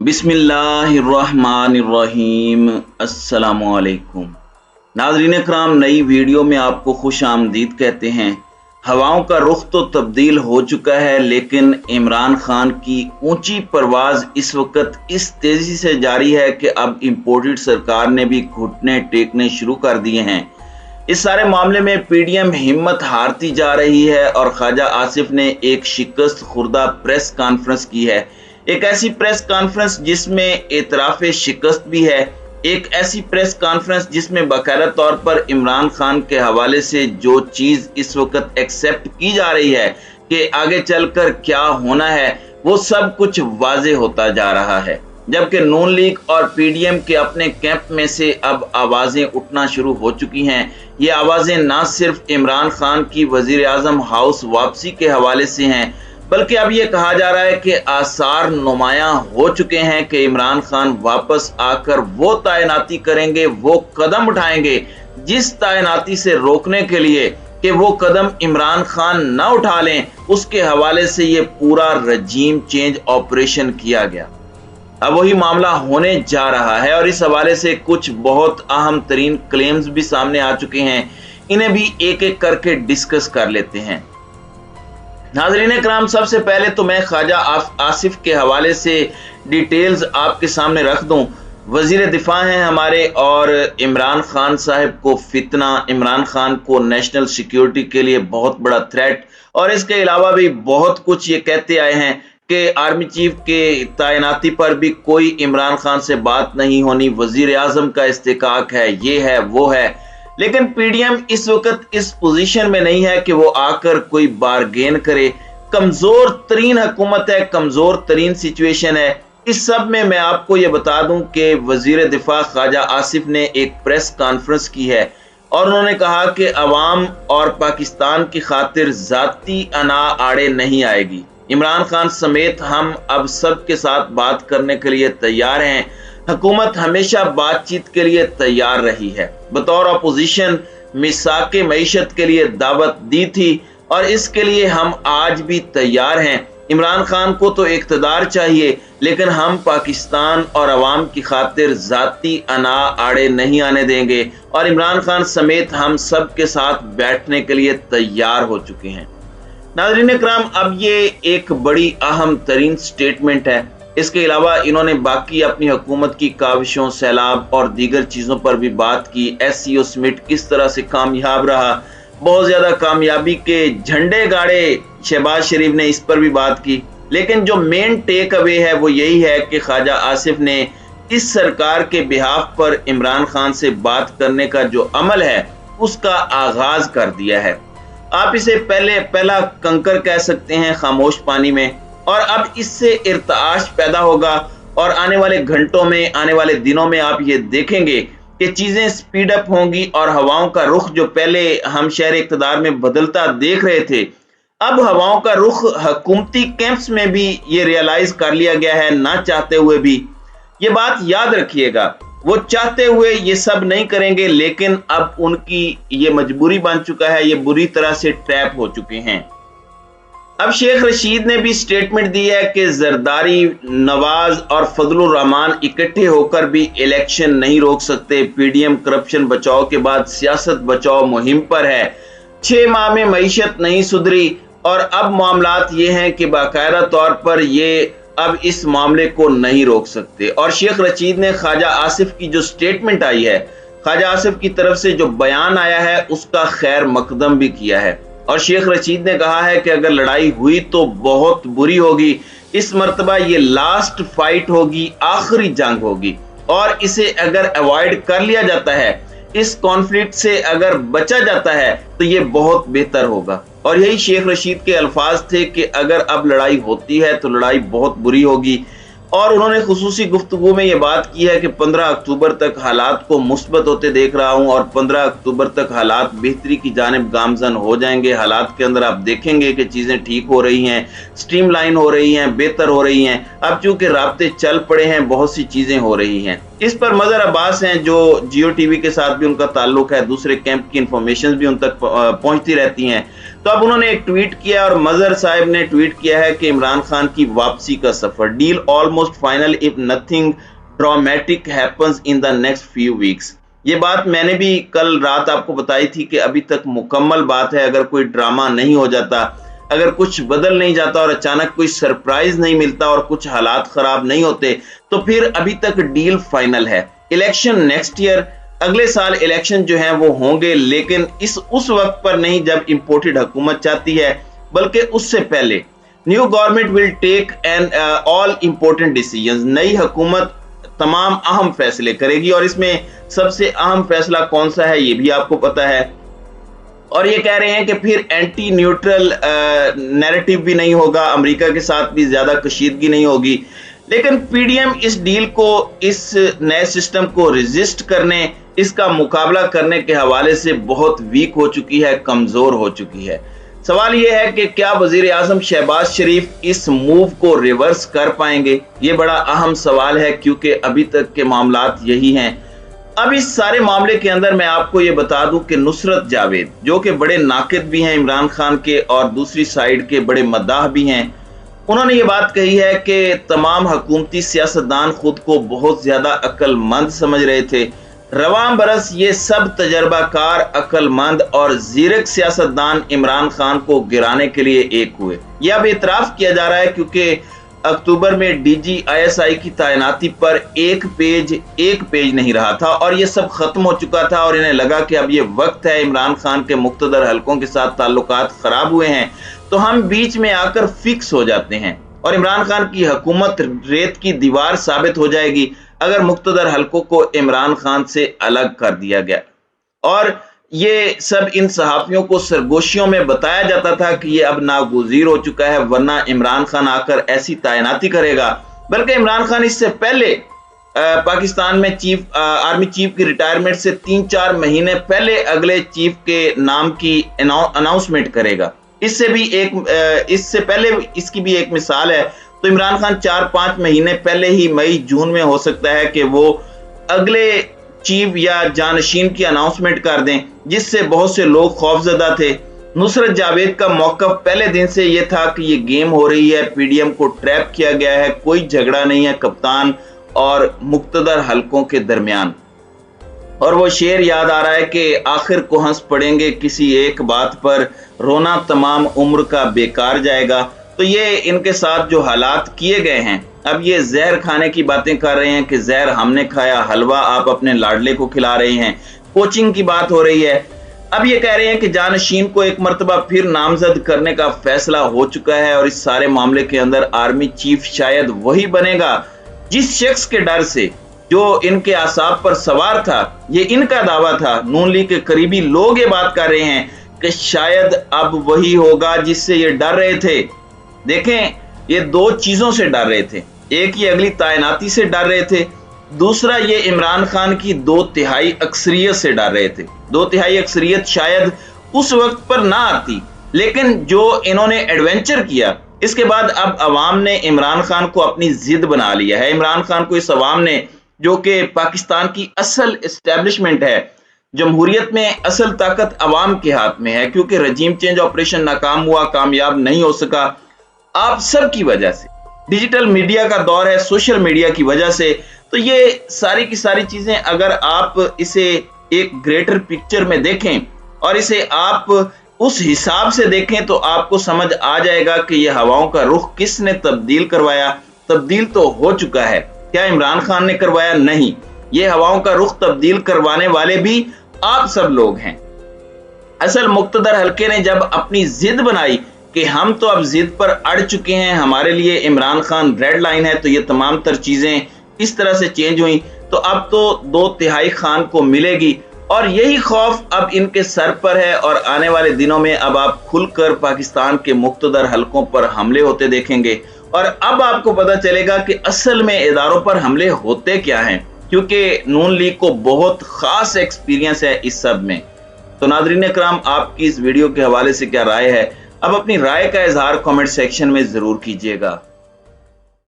बिस्मिल्लाहिर्रहमानिर्रहीम। अस्सलामुअलैकुम नाज़रीन कराम, नई वीडियो में आपको खुश आमदीद कहते हैं। हवाओं का रुख तो तब्दील हो चुका है, लेकिन इमरान खान की ऊंची परवाज इस वक्त इस तेजी से जारी है कि अब इंपोर्टेड सरकार ने भी घुटने टेकने शुरू कर दिए हैं। इस सारे मामले में पीडीएम हिम्मत हारती जा रही है और ख्वाजा आसिफ ने एक शिकस्त खुर्दा प्रेस कॉन्फ्रेंस की है। एक ऐसी प्रेस कॉन्फ्रेंस जिसमें एतराफ़ शिकस्त भी है, एक ऐसी प्रेस कॉन्फ्रेंस जिसमें बाकायदा तौर पर इमरान खान के हवाले से जो चीज़ इस वक्त एक्सेप्ट की जा रही है कि आगे चलकर क्या होना है, वो सब कुछ वाजे होता जा रहा है। जबकि नून लीग और पीडीएम के अपने कैंप में से अब आवाज़ें उठना शुरू हो चुकी हैं। ये आवाज़ें ना सिर्फ इमरान खान की वज़ीर आज़म हाउस वापसी के हवाले से हैं, बल्कि अब ये कहा जा रहा है कि आसार नुमायां हो चुके हैं कि इमरान खान वापस आकर वो तैनाती करेंगे, वो कदम उठाएंगे जिस तैनाती से रोकने के लिए कि वो कदम इमरान खान ना उठा लें, उसके हवाले से ये पूरा रजीम चेंज ऑपरेशन किया गया। अब वही मामला होने जा रहा है और इस हवाले से कुछ बहुत अहम तरीन क्लेम्स भी सामने आ चुके हैं। इन्हें भी एक एक करके डिस्कस कर लेते हैं। नाज़रीन कराम, सबसे पहले तो मैं ख्वाजा आसिफ के हवाले से डिटेल्स आपके सामने रख दूं। वजीर दिफा हैं हमारे और इमरान खान साहब को फितना, इमरान खान को नेशनल सिक्योरिटी के लिए बहुत बड़ा थ्रेट, और इसके अलावा भी बहुत कुछ ये कहते आए हैं कि आर्मी चीफ के तैनाती पर भी कोई इमरान खान से बात नहीं होनी, वजीर आजम का इस्तेकाक है, ये है वो है। लेकिन पीडीएम इस वक्त इस पोजीशन में नहीं है कि वो आकर कोई बारगेन करे। कमजोर तरीन हुकूमत है, कमजोर तरीन सिचुएशन है। इस सब में मैं आपको ये बता दूं कि वजीर दिफा ख्वाजा आसिफ ने एक प्रेस कॉन्फ्रेंस की है और उन्होंने कहा कि अवाम और पाकिस्तान की खातिर जाती अना आड़े नहीं आएगी। इमरान खान समेत हम अब सब के साथ बात करने के लिए तैयार हैं। हुकूमत हमेशा बातचीत के लिए तैयार रही है। बतौर अपोजिशन मिसाके मईशत के लिए दावत दी थी और इसके लिए हम आज भी तैयार हैं। इमरान खान को तो इक़्तिदार चाहिए, लेकिन हम पाकिस्तान और अवाम की खातिर जाती अना आड़े नहीं आने देंगे और इमरान खान समेत हम सब के साथ बैठने के लिए तैयार हो चुके हैं। नाज़रीन कराम, अब ये एक बड़ी अहम तरीन स्टेटमेंट है। इसके अलावा इन्होंने बाकी अपनी हुकूमत की काविशों, सैलाब और दीगर चीज़ों पर भी बात की। एससीओ समिट किस तरह से कामयाब रहा, बहुत ज़्यादा कामयाबी के झंडे गाड़े शहबाज शरीफ ने, इस पर भी बात की। लेकिन जो मेन टेक अवे है वो यही है कि ख्वाजा आसिफ ने इस सरकार के बिहाफ पर इमरान खान से बात करने का जो अमल है उसका आगाज कर दिया है। आप इसे पहला कंकर कह सकते हैं खामोश पानी में, और अब इससे इर्ताश पैदा होगा और आने वाले घंटों में, आने वाले दिनों में आप ये देखेंगे कि चीजें स्पीड अप होंगी और हवाओं का रुख जो पहले हम शहर इक़्तिदार में बदलता देख रहे थे, अब हवाओं का रुख हुकूमती कैंप्स में भी ये रियलाइज कर लिया गया है, ना चाहते हुए भी। ये बात याद रखिएगा, वो चाहते हुए ये सब नहीं करेंगे, लेकिन अब उनकी ये मजबूरी बन चुका है, ये बुरी तरह से ट्रैप हो चुके हैं। अब शेख रशीद ने भी स्टेटमेंट दी है कि जरदारी, नवाज और फजलुर रहमान इकट्ठे होकर भी इलेक्शन नहीं रोक सकते। पीडीएम करप्शन बचाओ के बाद सियासत बचाओ मुहिम पर है। 6 माह में मईशत नहीं सुधरी और अब मामलात ये हैं कि बाकायदा तौर पर ये अब इस मामले को नहीं रोक सकते। और शेख रशीद ने ख्वाजा आसिफ की जो स्टेटमेंट आई है, ख्वाजा आसिफ की तरफ से जो बयान आया है, उसका खैर मकदम भी किया है। और शेख रशीद ने कहा है कि अगर लड़ाई हुई तो बहुत बुरी होगी, इस मर्तबा ये लास्ट फाइट होगी, आखिरी जंग होगी, और इसे अगर अवॉइड कर लिया जाता है, इस कॉन्फ्लिक्ट से अगर बचा जाता है तो ये बहुत बेहतर होगा। और यही शेख रशीद के अल्फाज थे कि अगर अब लड़ाई होती है तो लड़ाई बहुत बुरी होगी। और उन्होंने खुसूसी गुफ्तगू में ये बात की है कि 15 अक्टूबर तक हालात को मुस्बत होते देख रहा हूं और 15 अक्टूबर तक हालात बेहतरी की जानिब गामजन हो जाएंगे। हालात के अंदर आप देखेंगे कि चीज़ें ठीक हो रही हैं, स्ट्रीमलाइन हो रही हैं, बेहतर हो रही हैं। अब चूंकि राब्ते चल पड़े हैं, बहुत सी चीज़ें हो रही हैं। इस पर मजहर अब्बास हैं जो जियो टीवी के साथ भी उनका ताल्लुक है, दूसरे कैंप की इंफॉर्मेशन भी उन तक पहुंचती रहती हैं। तो अब उन्होंने एक ट्वीट किया और मजहर साहब ने ट्वीट किया है कि इमरान खान की वापसी का सफर, deal almost final if nothing dramatic happens in the next few weeks. ये बात मैंने भी कल रात आपको बताई थी कि अभी तक मुकम्मल बात है, अगर कोई ड्रामा नहीं हो जाता, अगर कुछ बदल नहीं जाता और अचानक कोई सरप्राइज नहीं मिलता और कुछ हालात खराब नहीं होते, तो फिर अभी तक डील फाइनल है। इलेक्शन नेक्स्ट ईयर, अगले साल इलेक्शन जो है वो होंगे, लेकिन उस वक्त पर नहीं जब इंपोर्टेड हुकूमत चाहती है, बल्कि उससे पहले। New government will take an all important decisions. नई हुकूमत तमाम अहम फैसले करेगी और इसमें सबसे अहम फैसला कौन सा है ये भी आपको पता है। और ये कह रहे हैं कि फिर एंटी न्यूट्रल नैरेटिव भी नहीं होगा, अमेरिका के साथ भी ज्यादा कशीदगी नहीं होगी। लेकिन पीडीएम इस डील को, इस नए सिस्टम को रेजिस्ट करने, इसका मुकाबला करने के हवाले से बहुत वीक हो चुकी है, कमजोर हो चुकी है। सवाल यह है कि क्या वजीर आजम शहबाज शरीफ इस मूव को रिवर्स कर पाएंगे? ये बड़ा अहम सवाल है, क्योंकि अभी तक के मामलात यही हैं। अब इस सारे मामले के अंदर मैं आपको ये बता दूं कि नुसरत जावेद, जो कि बड़े नाकिद भी हैं इमरान खान के और दूसरी साइड के बड़े मद्दाह भी हैं, उन्होंने ये बात कही है कि तमाम हुकूमती सियासतदान खुद को बहुत ज्यादा अक्लमंद समझ रहे थे। रवां बरस ये सब तजर्बाकार, अक्लमंद और जीरक सियासतदान इमरान खान को गिराने के लिए एक हुए। यह अब इतराफ किया जा रहा है, क्योंकि अक्टूबर में DGISI की तैनाती पर एक पेज नहीं रहा था और ये सब खत्म हो चुका था और इन्हें लगा कि अब ये वक्त है, इमरान खान के मुख्तदर हलकों के साथ ताल्लुकात खराब हुए हैं, तो हम बीच में आकर फिक्स हो जाते हैं और इमरान खान की हुकूमत रेत की दीवार साबित हो जाएगी अगर मुख्तदर हलकों को इमरान खान से अलग कर दिया गया। और ये सब इन सहाफियों को सरगोशियों में बताया जाता था कि ये अब नागुज़ीर हो चुका है, वरना इमरान खान आकर ऐसी तैनाती करेगा। बल्कि इमरान खान इससे पहले पाकिस्तान में आर्मी चीफ की रिटायरमेंट से 3-4 महीने पहले अगले चीफ के नाम की अनाउंसमेंट करेगा। इससे पहले इसकी भी एक मिसाल है। तो इमरान खान 4-5 महीने पहले ही मई जून में हो सकता है कि वो अगले चीफ या जानशीन की अनाउंसमेंट कर दें, जिससे बहुत से लोग खौफजदा थे। नुसरत जावेद का मौक़िफ़ पहले दिन से यह था कि ये गेम हो रही है, पीडीएम को ट्रैप किया गया है, कोई झगड़ा नहीं है कप्तान और मुख्तदर हलकों के दरमियान। और वो शेर याद आ रहा है कि आखिर को हंस पड़ेंगे किसी एक बात पर, रोना तमाम उम्र का बेकार जाएगा। तो ये इनके साथ जो हालात किए गए हैं, अब ये जहर खाने की बातें कर रहे हैं कि जहर हमने खाया, हलवा आप अपने लाडले को खिला रहे हैं, कोचिंग की बात हो रही है। अब ये कह रहे हैं कि जानशीन को एक मर्तबा फिर नामजद करने का फैसला हो चुका है और इस सारे मामले के अंदर आर्मी चीफ शायद वही बनेगा जिस शख्स के डर से, जो इनके आसाब पर सवार था, ये इनका दावा था। नून लीग के करीबी लोग ये बात कर रहे हैं कि शायद अब वही होगा जिससे ये डर रहे थे। देखें, ये दो चीजों से डर रहे थे, एक ये अगली तैनाती से डर रहे थे, दूसरा ये इमरान खान की 2/3 अक्सरियत से डर रहे थे। 2/3 अक्सरियत शायद उस वक्त पर ना आती, लेकिन जो इन्होंने एडवेंचर किया, इसके बाद अब अवाम ने इमरान खान को अपनी जिद बना लिया है। इमरान खान को इस अवाम ने, जो कि पाकिस्तान की असल एस्टेब्लिशमेंट है, जमहूरियत में असल ताकत अवाम के हाथ में है, क्योंकि रजीम चेंज ऑपरेशन नाकाम हुआ, कामयाब नहीं हो सका, आप सब की वजह से। डिजिटल मीडिया का दौर है, सोशल मीडिया की वजह से। तो ये सारी की सारी चीजें अगर आप इसे एक ग्रेटर पिक्चर में देखें और इसे आप उस हिसाब से देखें, तो आपको समझ आ जाएगा कि ये हवाओं का रुख किसने तब्दील करवाया। तब्दील तो हो चुका है, क्या इमरान खान ने करवाया? नहीं, ये हवाओं का रुख तब्दील करवाने वाले भी आप सब लोग हैं। असल मुक्तदर हल्के ने जब अपनी जिद बनाई कि हम तो अब जिद पर अड़ चुके हैं, हमारे लिए इमरान खान रेड लाइन है, तो ये तमाम तर चीजें इस तरह से चेंज हुई, तो अब तो 2/3 खान को मिलेगी। और यही खौफ अब इनके सर पर है और आने वाले दिनों में अब आप खुलकर पाकिस्तान के मुक्तदर हलकों पर हमले होते देखेंगे। और अब आपको पता चलेगा कि असल में इदारों पर हमले होते क्या हैं, क्योंकि नून लीग को बहुत खास एक्सपीरियंस है इस सब में। तो नाज़रीन इकराम, आपकी इस वीडियो के हवाले से क्या राय है? अब अपनी राय का इजहार कमेंट सेक्शन में जरूर कीजिएगा।